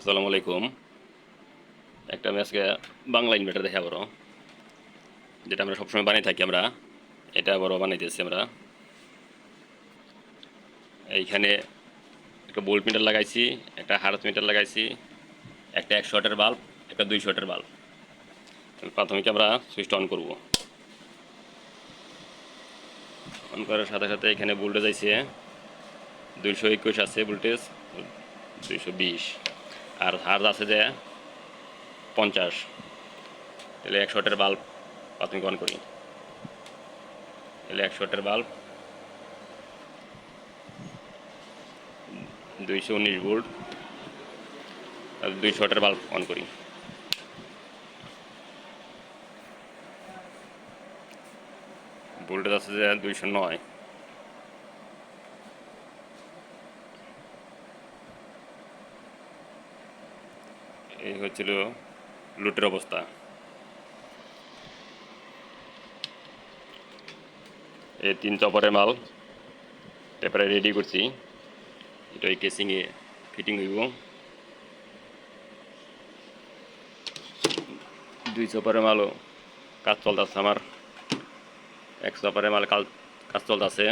আসসালামু আলাইকুম। একটা আমি আজকে বাংলা ইনভার্টার দেখা বড়, যেটা আমরা সবসময় বানিয়ে থাকি। এটা বড় বানাইতেছি আমরা। এইখানে একটা ভোল্ট মিটার লাগাইছি, একটা হার্জ মিটার লাগাইছি, একটা 100 ওয়াটের বাল্ব, একটা 200 ওয়াটের বাল্ব। প্রাথমিক আমরা সুইচটা অন করব। অন করার সাথে সাথে এখানে ভোল্টেজ আইছে 221 আছে ভোল্টেজ, 220, আর হার্জ আছে যে 50। তাহলে 100 ওয়াটের বাল্ব প্রাথমিক অন করি। তাহলে 100 ওয়াটের বাল্ব 219 ভোল্ট, আর 200 ওয়াটের বাল্ব অন করি। ভোল্টেজ আছে যে 209। এই হচ্ছিল লুটের অবস্থা। এই 3 চপারের মাল পেপারে রেডি করছি। এটা ওই কেসিংয়ে ফিটিং হইব। 2 চপারের মালও কাজ চলতেছে আমার। 1 চপারের মাল কাজ চলতেছে।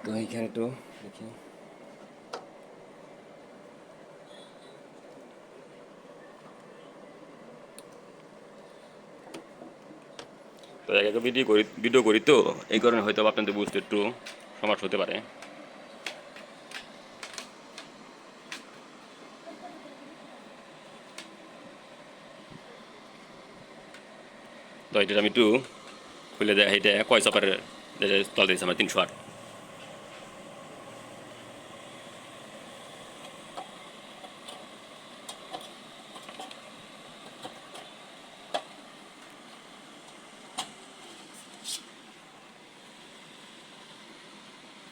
তো এইখানে একটু দেখি। তো এক ভিডিও করি তো এই কারণে হয়তো আপনাদের বুঝতে একটু সমস্যা হতে পারে। তো এটা আমি একটু খুলে দেয়, এটা কয় চপারের তল দিয়েছে আমার 308।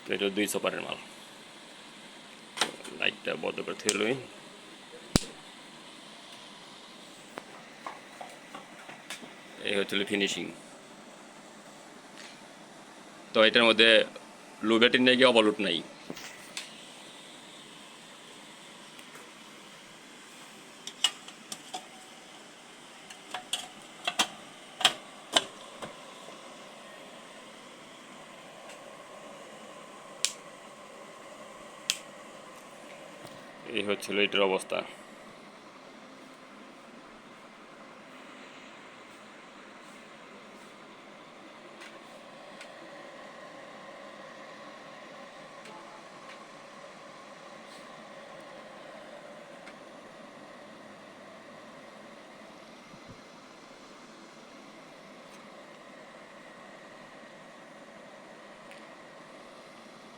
তো এটা 2 চপারের মাল। লাইটটা বন্ধ করে থেকে লই। এই হচ্ছিল ফিনিশিং। তো এটার মধ্যে লো ব্যাটারি নেই, গিয়ে ওভারলোড নাই। এই হচ্ছিল এটার অবস্থা।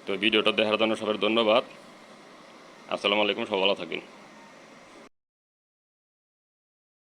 তো ভিডিওটা দেখার জন্য সবার ধন্যবাদ। আসসালামু আলাইকুম, সবাই ভালো থাকবেন।